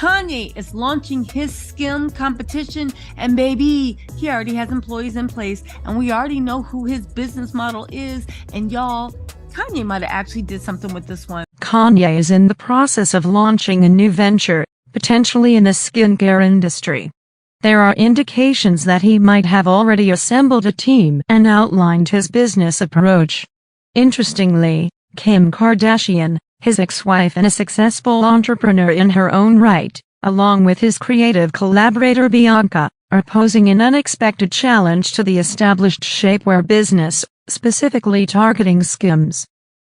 Kanye is launching his skin competition, and baby, he already has employees in place, and we already know who his business model is. And y'all, Kanye might have actually did something with this one. Kanye is in the process of launching a new venture, potentially in the skincare industry. There are indications that he might have already assembled a team and outlined his business approach. Interestingly, Kim Kardashian, his ex-wife and a successful entrepreneur in her own right, along with his creative collaborator Bianca, are posing an unexpected challenge to the established shapewear business, specifically targeting Skims.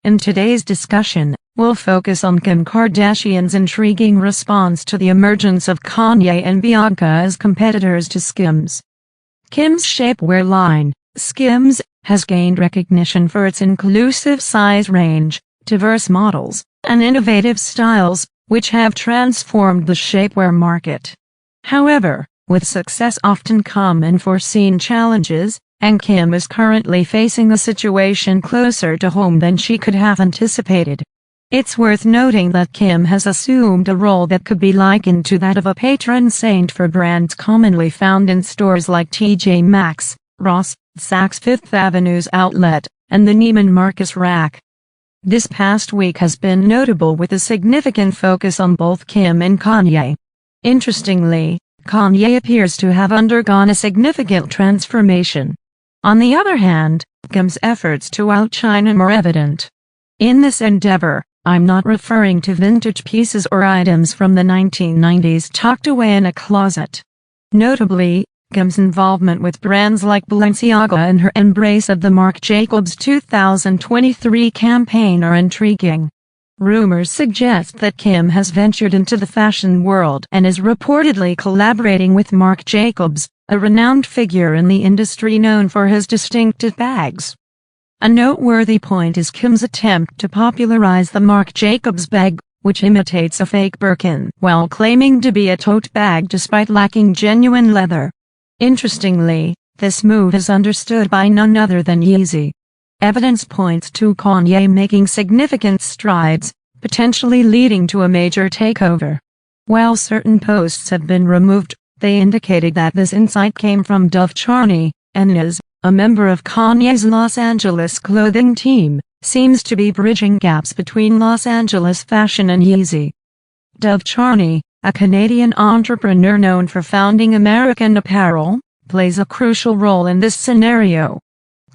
In today's discussion, we'll focus on Kim Kardashian's intriguing response to the emergence of Kanye and Bianca as competitors to Skims. Kim's shapewear line, Skims, has gained recognition for its inclusive size range, diverse models, and innovative styles, which have transformed the shapewear market. However, with success often come unforeseen challenges, and Kim is currently facing a situation closer to home than she could have anticipated. It's worth noting that Kim has assumed a role that could be likened to that of a patron saint for brands commonly found in stores like TJ Maxx, Ross, Saks Fifth Avenue's outlet, and the Neiman Marcus rack. This past week has been notable with a significant focus on both Kim and Kanye. Interestingly, Kanye appears to have undergone a significant transformation. On the other hand, Kim's efforts to outshine him are evident. In this endeavor, I'm not referring to vintage pieces or items from the 1990s tucked away in a closet. Notably, Kim's involvement with brands like Balenciaga and her embrace of the Marc Jacobs 2023 campaign are intriguing. Rumors suggest that Kim has ventured into the fashion world and is reportedly collaborating with Marc Jacobs, a renowned figure in the industry known for his distinctive bags. A noteworthy point is Kim's attempt to popularize the Marc Jacobs bag, which imitates a fake Birkin while claiming to be a tote bag despite lacking genuine leather. Interestingly, this move is understood by none other than Yeezy. Evidence points to Kanye making significant strides, potentially leading to a major takeover. While certain posts have been removed, they indicated that this insight came from Dove Charney, and is, a member of Kanye's Los Angeles clothing team, seems to be bridging gaps between Los Angeles fashion and Yeezy. Dove Charney, a Canadian entrepreneur known for founding American Apparel, plays a crucial role in this scenario.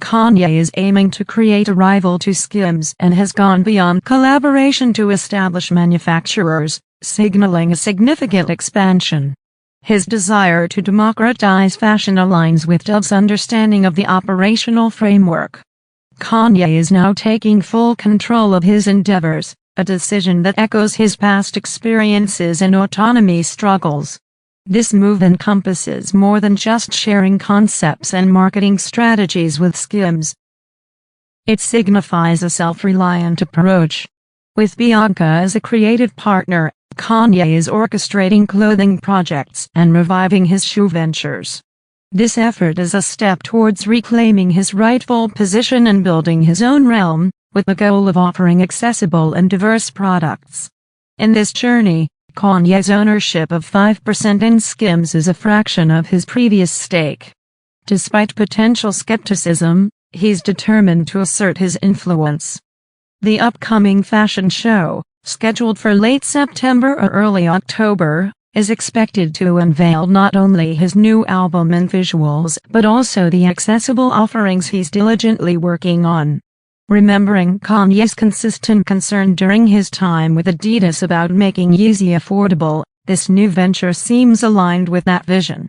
Kanye is aiming to create a rival to Skims and has gone beyond collaboration to establish manufacturers, signaling a significant expansion. His desire to democratize fashion aligns with Dove's understanding of the operational framework. Kanye is now taking full control of his endeavors, a decision that echoes his past experiences and autonomy struggles. This move encompasses more than just sharing concepts and marketing strategies with Skims. It signifies a self-reliant approach. With Bianca as a creative partner, Kanye is orchestrating clothing projects and reviving his shoe ventures. This effort is a step towards reclaiming his rightful position and building his own realm, with the goal of offering accessible and diverse products. In this journey, Kanye's ownership of 5% in Skims is a fraction of his previous stake. Despite potential skepticism, he's determined to assert his influence. The upcoming fashion show, scheduled for late September or early October, is expected to unveil not only his new album and visuals but also the accessible offerings he's diligently working on. Remembering Kanye's consistent concern during his time with Adidas about making Yeezy affordable, this new venture seems aligned with that vision.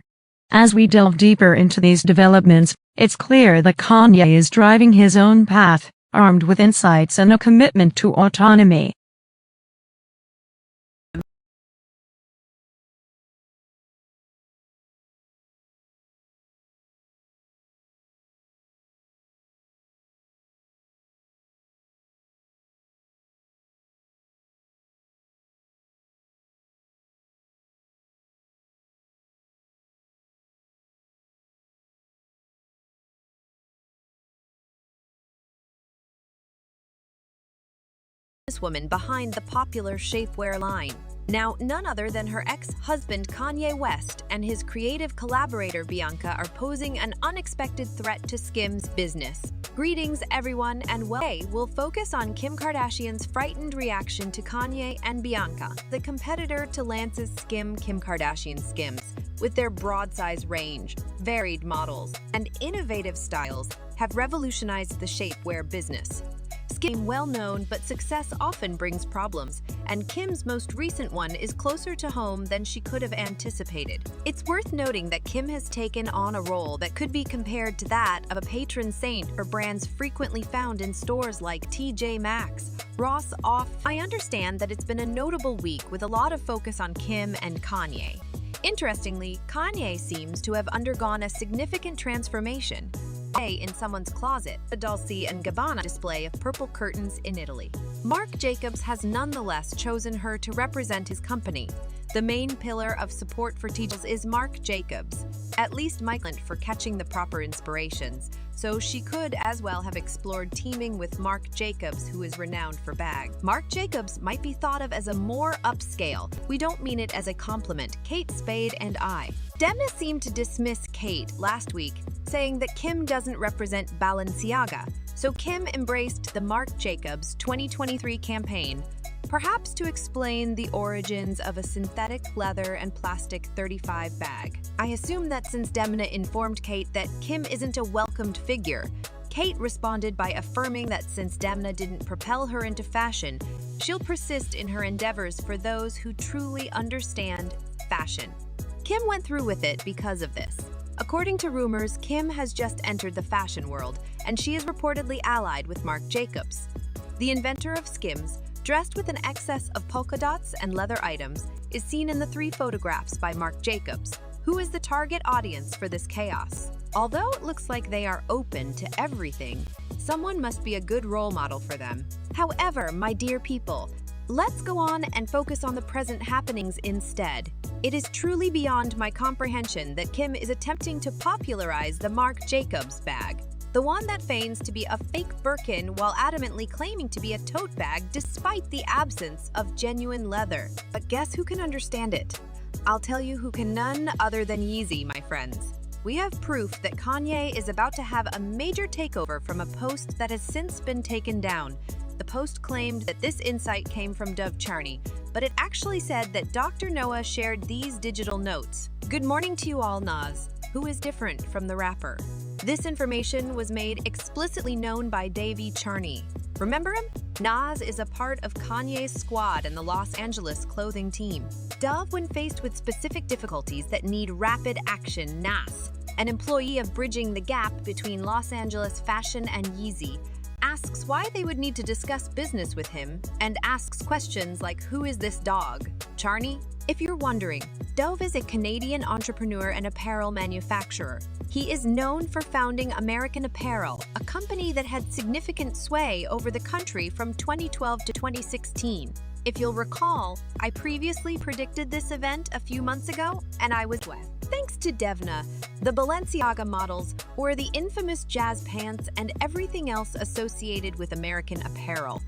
As we delve deeper into these developments, it's clear that Kanye is driving his own path, armed with insights and a commitment to autonomy. Woman behind the popular shapewear line. Now, none other than her ex-husband Kanye West and his creative collaborator Bianca are posing an unexpected threat to Skims' business. Greetings, everyone, and today we'll focus on Kim Kardashian's frightened reaction to Kanye and Bianca, the competitor to Lance's Kim Kardashian Skims. With their broad-size range, varied models, and innovative styles, have revolutionized the shapewear business. Skims well known, but success often brings problems, and Kim's most recent one is closer to home than she could have anticipated. It's worth noting that Kim has taken on a role that could be compared to that of a patron saint for brands frequently found in stores like TJ Maxx, Ross Off. I understand that it's been a notable week with a lot of focus on Kim and Kanye. Interestingly, Kanye seems to have undergone a significant transformation. In someone's closet, a Dolce & Gabbana display of purple curtains in Italy. Marc Jacobs has nonetheless chosen her to represent his company. The main pillar of support for TJ is Marc Jacobs, at least Michael for catching the proper inspirations, so she could as well have explored teaming with Marc Jacobs, who is renowned for bags. Marc Jacobs might be thought of as a more upscale. We don't mean it as a compliment. Kate Spade and I. Demna seemed to dismiss Kate last week, saying that Kim doesn't represent Balenciaga, so Kim embraced the Marc Jacobs 2023 campaign, perhaps to explain the origins of a synthetic leather and plastic 35 bag. I assume that since Demna informed Kate that Kim isn't a welcomed figure, Kate responded by affirming that since Demna didn't propel her into fashion, she'll persist in her endeavors for those who truly understand fashion. Kim went through with it because of this. According to rumors, Kim has just entered the fashion world, and she is reportedly allied with Marc Jacobs. The inventor of Skims, dressed with an excess of polka dots and leather items, is seen in the 3 photographs by Marc Jacobs, who is the target audience for this chaos. Although it looks like they are open to everything, someone must be a good role model for them. However, my dear people, let's go on and focus on the present happenings instead. It is truly beyond my comprehension that Kim is attempting to popularize the Marc Jacobs bag, the one that feigns to be a fake Birkin while adamantly claiming to be a tote bag despite the absence of genuine leather. But guess who can understand it? I'll tell you who can, none other than Yeezy, my friends. We have proof that Kanye is about to have a major takeover from a post that has since been taken down. The post claimed that this insight came from Dove Charney, but it actually said that Dr. Noah shared these digital notes. Good morning to you all, Nas, who is different from the rapper. This information was made explicitly known by Davey Charney. Remember him? Nas is a part of Kanye's squad and the Los Angeles clothing team. Dove, when faced with specific difficulties that need rapid action, Nas, an employee of Bridging the Gap between Los Angeles Fashion and Yeezy, asks why they would need to discuss business with him and asks questions like, who is this dog? Charney? If you're wondering, Dove is a Canadian entrepreneur and apparel manufacturer. He is known for founding American Apparel, a company that had significant sway over the country from 2012 to 2016. If you'll recall, I previously predicted this event a few months ago, and I was wet. Thanks to Devna, the Balenciaga models, or the infamous jazz pants and everything else associated with American Apparel.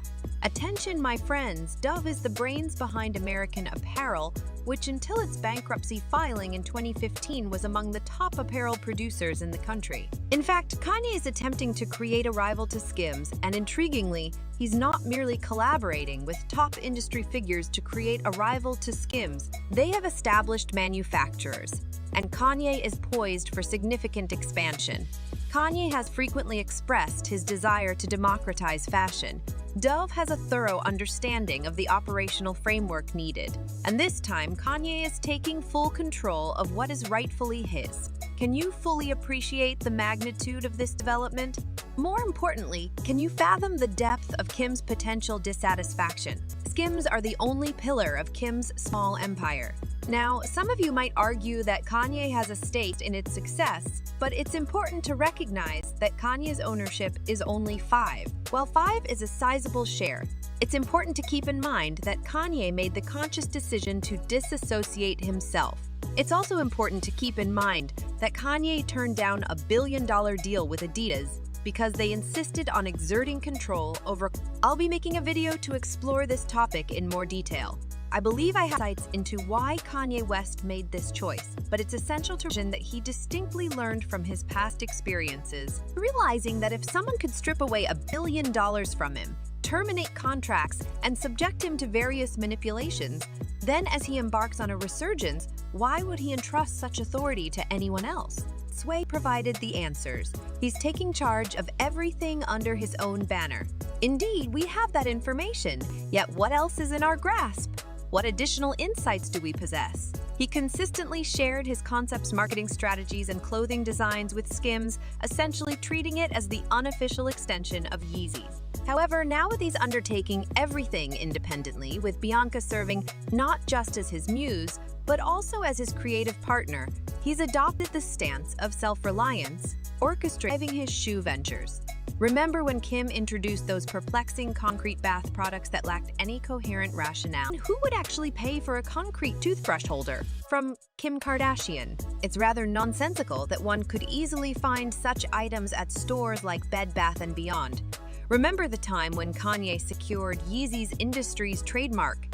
Attention, my friends, Dove is the brains behind American Apparel, which until its bankruptcy filing in 2015 was among the top apparel producers in the country. In fact, Kanye is attempting to create a rival to Skims, and intriguingly, he's not merely collaborating with top industry figures to create a rival to Skims. They have established manufacturers, and Kanye is poised for significant expansion. Kanye has frequently expressed his desire to democratize fashion. Dove has a thorough understanding of the operational framework needed, and this time Kanye is taking full control of what is rightfully his. Can you fully appreciate the magnitude of this development? More importantly, can you fathom the depth of Kim's potential dissatisfaction? Skims are the only pillar of Kim's small empire. Now, some of you might argue that Kanye has a stake in its success, but it's important to recognize that Kanye's ownership is only 5. While 5 is a sizable share, it's important to keep in mind that Kanye made the conscious decision to disassociate himself. It's also important to keep in mind that Kanye turned down a $1 billion deal with Adidas because they insisted on exerting control over. I'll be making a video to explore this topic in more detail. I believe I have insights into why Kanye West made this choice, but it's essential to mention that he distinctly learned from his past experiences, realizing that if someone could strip away $1 billion from him, terminate contracts, and subject him to various manipulations, then as he embarks on a resurgence, why would he entrust such authority to anyone else? Sway provided the answers. He's taking charge of everything under his own banner. Indeed, we have that information, yet what else is in our grasp? What additional insights do we possess? He consistently shared his concepts, marketing strategies, and clothing designs with Skims, essentially treating it as the unofficial extension of Yeezys. However, now with he's undertaking everything independently, with Bianca serving not just as his muse, but also as his creative partner, he's adopted the stance of self-reliance, orchestrating his shoe ventures. Remember when Kim introduced those perplexing concrete bath products that lacked any coherent rationale? And who would actually pay for a concrete toothbrush holder from Kim Kardashian? It's rather nonsensical that one could easily find such items at stores like Bed Bath & Beyond. Remember the time when Kanye secured Yeezy's Industries trademark?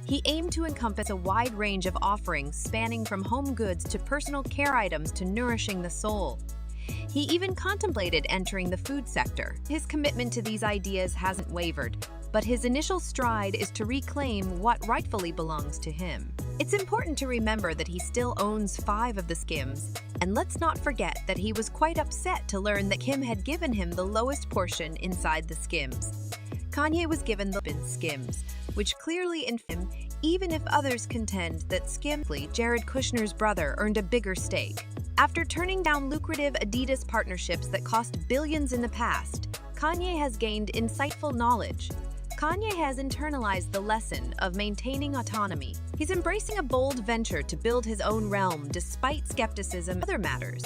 He aimed to encompass a wide range of offerings spanning from home goods to personal care items to nourishing the soul. He even contemplated entering the food sector. His commitment to these ideas hasn't wavered, but his initial stride is to reclaim what rightfully belongs to him. It's important to remember that he still owns 5 of the Skims, and let's not forget that he was quite upset to learn that Kim had given him the lowest portion inside the Skims. Kanye was given the Skims, which clearly inflamed him, even if others contend that Jared Kushner's brother earned a bigger stake. After turning down lucrative Adidas partnerships that cost billions in the past, Kanye has gained insightful knowledge. Kanye has internalized the lesson of maintaining autonomy. He's embracing a bold venture to build his own realm despite skepticism in other matters.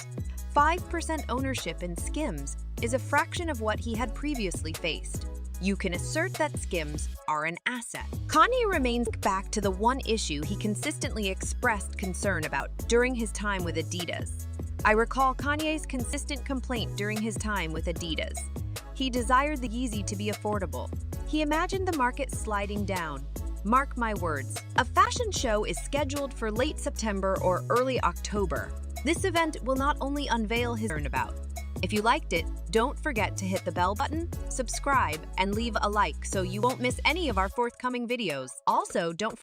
5% ownership in Skims is a fraction of what he had previously faced. You can assert that Skims are an asset. Kanye remains back to the one issue he consistently expressed concern about during his time with Adidas. I recall Kanye's consistent complaint during his time with Adidas. He desired the Yeezy to be affordable. He imagined the market sliding down. Mark my words, a fashion show is scheduled for late September or early October. This event will not only unveil his turnabout. If you liked it, don't forget to hit the bell button, subscribe, and leave a like so you won't miss any of our forthcoming videos. Also, don't